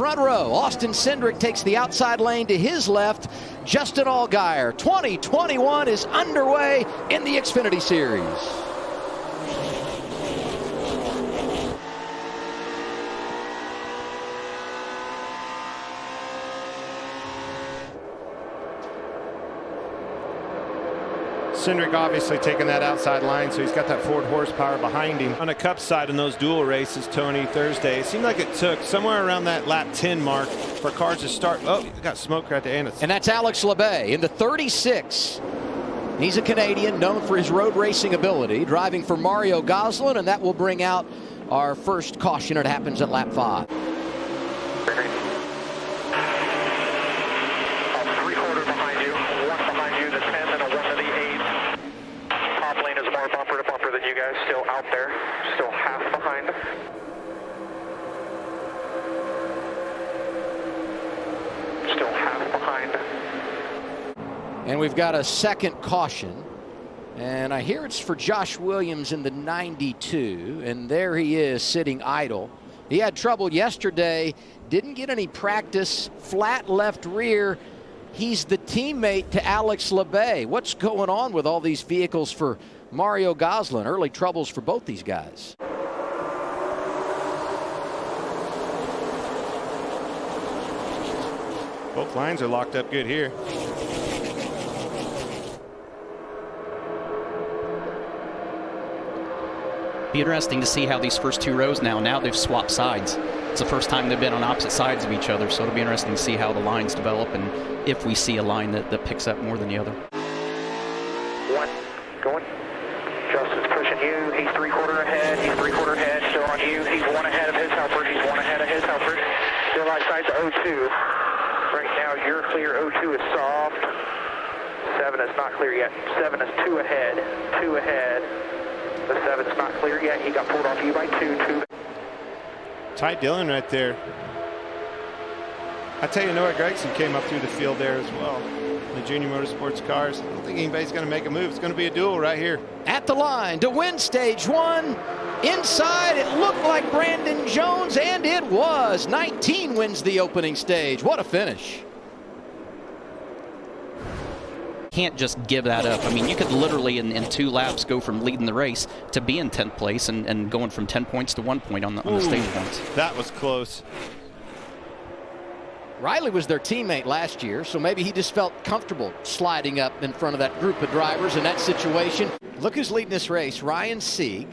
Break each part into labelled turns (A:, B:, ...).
A: front row. Austin Cindric takes the outside lane to his left. Justin Allgaier. 2021 is underway in the Xfinity Series.
B: Cindric obviously taking that outside line, so he's got that forward horsepower behind him. On the Cup side in those dual races, Tony, Thursday, it seemed like it took somewhere around that lap 10 mark for cars to start. Oh, you got smoke right there.
A: And that's Alex Labbe in the 36. He's a Canadian known for his road racing ability, driving for Mario Gosselin, and that will bring out our first caution. It happens at lap 5.
C: You guys still out there, still half behind. Still half behind.
A: And we've got a second caution. And I hear it's for Josh Williams in the 92. And there he is sitting idle. He had trouble yesterday, didn't get any practice, flat left rear. He's the teammate to Alex Labbe. What's going on with all these vehicles for Mario Gosselin? Early troubles for both these guys.
B: Both lines are locked up good here.
D: Be interesting to see how these first two rows now they've swapped sides. It's the first time they've been on opposite sides of each other, so it'll be interesting to see how the lines develop and if we see a line that picks up more than the other.
C: One, going. Justin's pushing you. He's three-quarter ahead. He's three-quarter ahead. Still on you. He's one ahead of his helpers. He's one ahead of his helpers. Still outside the 02. Right now, you're clear. 02 is soft. 7 is not clear yet. 7 is 2 ahead. 2 ahead. The 7 is not clear yet. He got pulled off you by 2.
B: Ty Dillon right there. I tell you, Noah Gregson came up through the field there as well. The junior motorsports cars. I don't think anybody's going to make a move. It's going to be a duel right here.
A: At the line to win stage 1. Inside, it looked like Brandon Jones, and it was. 19 wins the opening stage. What a finish.
D: Can't just give that up. I mean, you could literally in 2 laps go from leading the race to be in 10th place and going from 10 points to 1 point on the stage points.
B: That was close.
A: Riley was their teammate last year, so maybe he just felt comfortable sliding up in front of that group of drivers in that situation. Look who's leading this race, Ryan Sieg.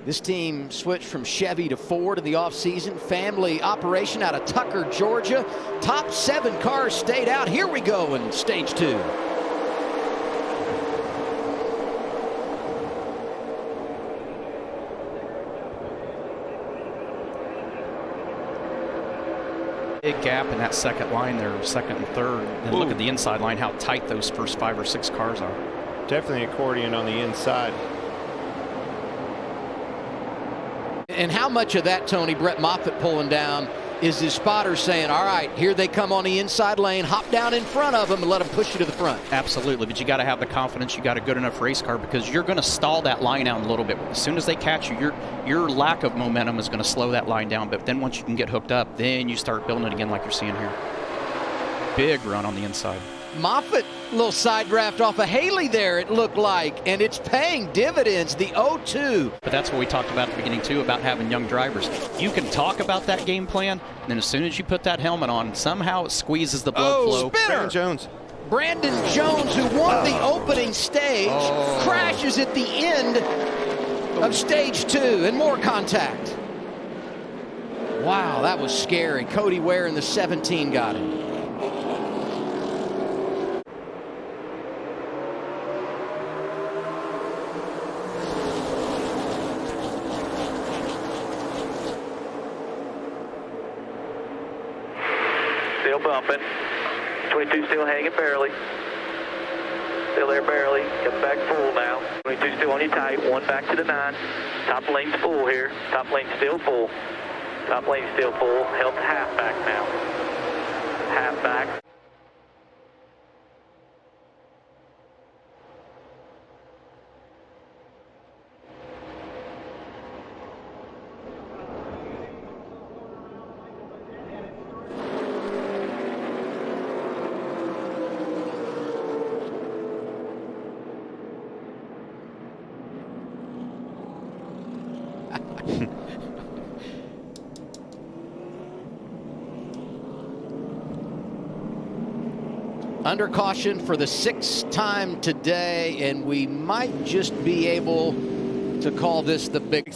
A: This team switched from Chevy to Ford in the offseason. Family operation out of Tucker, Georgia. Top 7 cars stayed out. Here we go in stage 2.
D: Big gap in that second line there, second and third. And look at the inside line, how tight those first 5 or 6 cars are.
B: Definitely accordion on the inside.
A: And how much of that, Tony, Brett Moffitt pulling down, is his spotter saying, all right, here they come on the inside lane, hop down in front of them and let them push you to the front.
D: Absolutely, but you got to have the confidence. You got a good enough race car because you're going to stall that line out a little bit. As soon as they catch you, your lack of momentum is going to slow that line down. But then once you can get hooked up, then you start building it again like you're seeing here. Big run on the inside.
A: Moffitt, little side draft off of Haley there, it looked like, and it's paying dividends, the 0-2.
D: But that's what we talked about at the beginning, too, about having young drivers. You can talk about that game plan, and then as soon as you put that helmet on, somehow it squeezes the blood flow.
A: Spinner. Brandon Jones, who won the opening stage, crashes at the end of stage 2, and more contact. Wow, that was scary. Cody Ware in the 17 got him.
C: Still bumping. 22 still hanging barely. Still there barely. Coming back full now. 22 still on you tight. 1 back to the 9. Top lane's full here. Top lane's still full. Top lane's still full. Held to half back now. Half back.
A: Under caution for the 6th time today, and we might just be able to call this the big.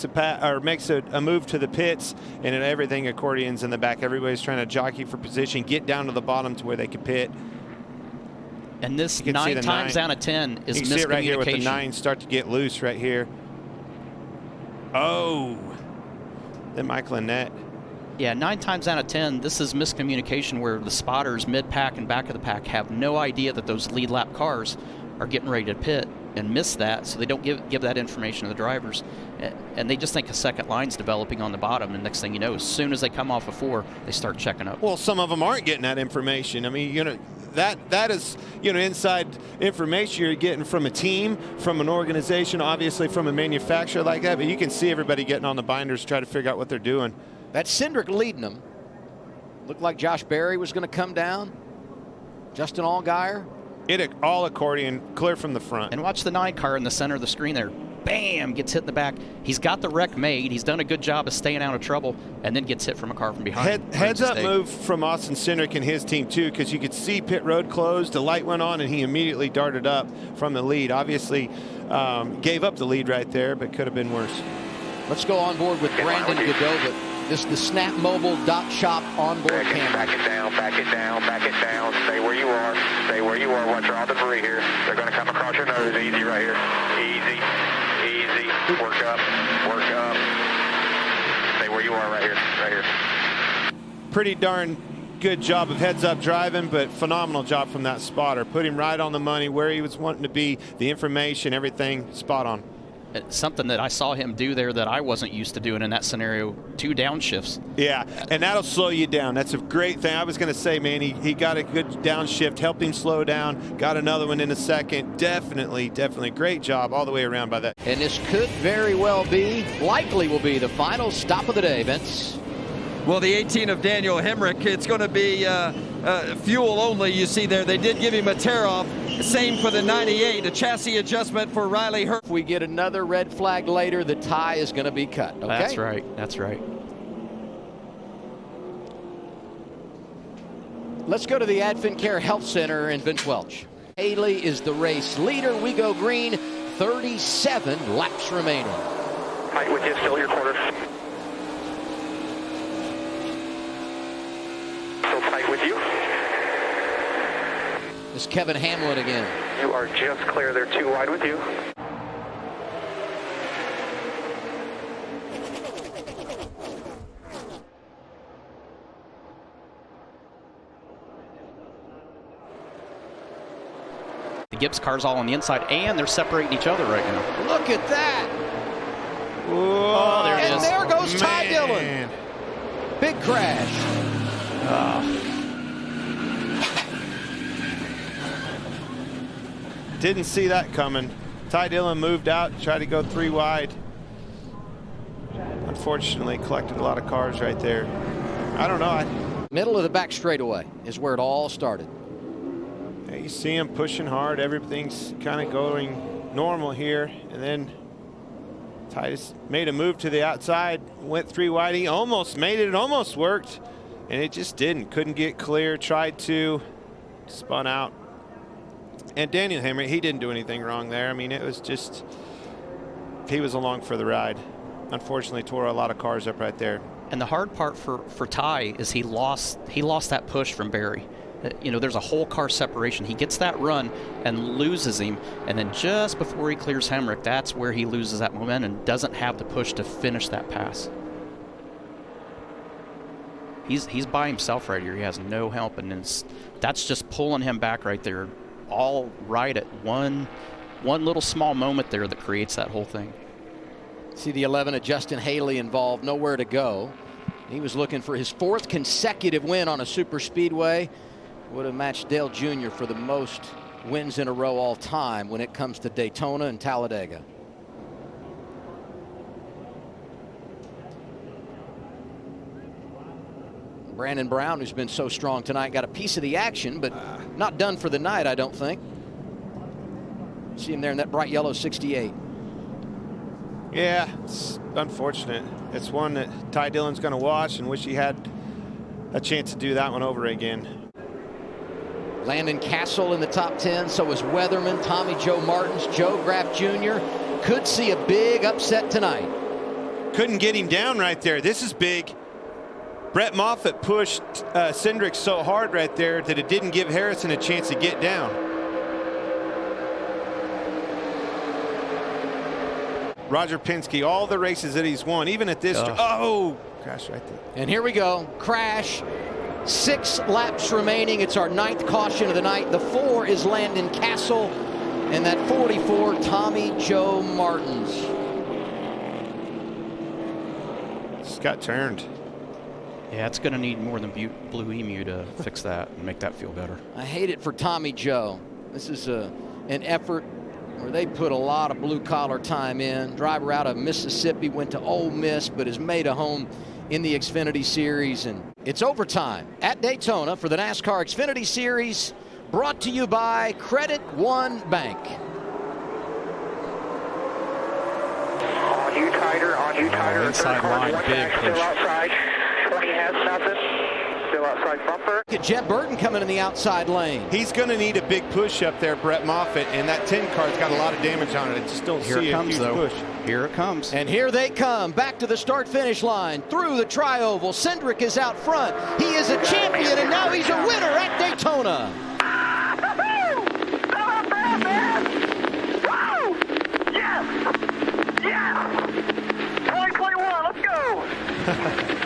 B: Makes a move to the pits, and everything accordions in the back. Everybody's trying to jockey for position, get down to the bottom to where they can pit.
D: And this 9 times out of 10 is miscommunication.
B: You can see it right here with the 9 start to get loose right here. Oh, then Michael Annette.
D: Yeah, 9 times out of 10, this is miscommunication where the spotters mid-pack and back of the pack have no idea that those lead lap cars are getting ready to pit and miss that, so they don't give that information to the drivers. And they just think a second line's developing on the bottom, and next thing you know, as soon as they come off of 4, they start checking up.
B: Well, some of them aren't getting that information. I mean, that is, inside information you're getting from a team, from an organization, obviously from a manufacturer like that, but you can see everybody getting on the binders to try to figure out what they're doing.
A: That's Cindric leading them. Looked like Josh Berry was going to come down. Justin Allgaier.
B: All accordion, clear from the front.
D: And watch the 9 car in the center of the screen there. Bam! Gets hit in the back. He's got the wreck made. He's done a good job of staying out of trouble, and then gets hit from a car from behind.
B: Heads up move from Austin Cindric and his team, too, because you could see pit road closed. The light went on, and he immediately darted up from the lead. Obviously, gave up the lead right there, but could have been worse.
A: Let's go on board with Brandon Godova. This is the Snap Mobile Shop onboard camera.
C: Back it down, back it down, back it down. Stay where you are. Stay where you are. Watch all the debris here. They're going to come across your nose. Easy right here. Easy. Easy. Work up. Work up. Stay where you are right here. Right here.
B: Pretty darn good job of heads-up driving, but phenomenal job from that spotter. Put him right on the money where he was wanting to be. The information, everything, spot on.
D: It's something that I saw him do there that I wasn't used to doing in that scenario. 2 downshift.
B: Yeah, and that'll slow you down. That's a great thing. I was going to say, man, he got a good downshift, helped him slow down, got another one in a second. Definitely great job all the way around by that.
A: And this could very well be, likely will be, the final stop of the day, Vince.
E: Well, the 18 of Daniel Hemrick, it's going to be fuel only. You see there, they did give him a tear-off. Same for the 98, a chassis adjustment for Riley Hurt.
A: If we get another red flag later, the tie is going to be cut. Okay?
D: That's right. That's right.
A: Let's go to the AdventCare Health Center in Vince Welch. Haley is the race leader. We go green. 37 laps remaining.
C: Tight with you, still your quarter. Still tight with you.
A: It's Kevin Hamlin again.
C: You are just clear. They're 2 wide with you.
D: The Gibbs car's all on the inside, and they're separating each other right now.
A: Look at that.
B: Whoa,
D: there it is.
A: And there goes Ty Dillon. Big crash.
B: Didn't see that coming. Ty Dillon moved out, tried to go 3 wide. Unfortunately, collected a lot of cars right there. I don't know.
A: Middle of the back straightaway is where it all started.
B: Yeah, you see him pushing hard. Everything's kind of going normal here. And then Ty just made a move to the outside, went 3 wide. He almost made it. It almost worked. And it just didn't. Couldn't get clear. Tried to. Spun out. And Daniel Hemrick, he didn't do anything wrong there. I mean, it was just, he was along for the ride. Unfortunately, tore a lot of cars up right there.
D: And the hard part for Ty is he lost that push from Barry. There's a whole car separation. He gets that run and loses him, and then just before he clears Hemrick, that's where he loses that momentum and doesn't have the push to finish that pass. He's by himself right here. He has no help, and that's just pulling him back right there. All right at one little small moment there that creates that whole thing.
A: See the 11 of Justin Haley involved, nowhere to go. He was looking for his 4th consecutive win on a super speedway. Would have matched Dale Jr. for the most wins in a row all time when it comes to Daytona and Talladega. Brandon Brown, who's been so strong tonight, got a piece of the action, but not done for the night, I don't think. See him there in that bright yellow 68.
B: Yeah, it's unfortunate. It's one that Ty Dillon's going to watch and wish he had a chance to do that one over again.
A: Landon Castle in the top 10. So is Weatherman, Tommy Joe Martins, Joe Graff Jr. Could see a big upset tonight.
B: Couldn't get him down right there. This is big. Brett Moffitt pushed Cindric so hard right there that it didn't give Harrison a chance to get down. Roger Penske, all the races that he's won, even at this. Oh, crash right there.
A: And here we go. Crash. 6 laps remaining. It's our 9th caution of the night. The 4 is Landon Castle. And that 44, Tommy Joe Martins.
B: Just got turned.
D: Yeah, it's going to need more than Blue Emu to fix that and make that feel better.
A: I hate it for Tommy Joe. This is an effort where they put a lot of blue-collar time in. Driver out of Mississippi, went to Ole Miss, but has made a home in the Xfinity Series. And it's overtime at Daytona for the NASCAR Xfinity Series, brought to you by Credit One Bank.
C: On you tighter, on you tighter.
D: Inside line, big push.
C: Still outside. 20 has nothing. Still outside bumper.
A: Look at Jet Burton coming in the outside lane.
B: He's going to need a big push up there, Brett Moffitt, and that 10 car's got a lot of damage on it. I just don't see a huge push.
D: Here it comes.
A: And here they come, back to the start-finish line, through the tri-oval. Cindric is out front. He is a champion, and now he's a winner at Daytona.
C: Yes! Yes! 2021, let's go!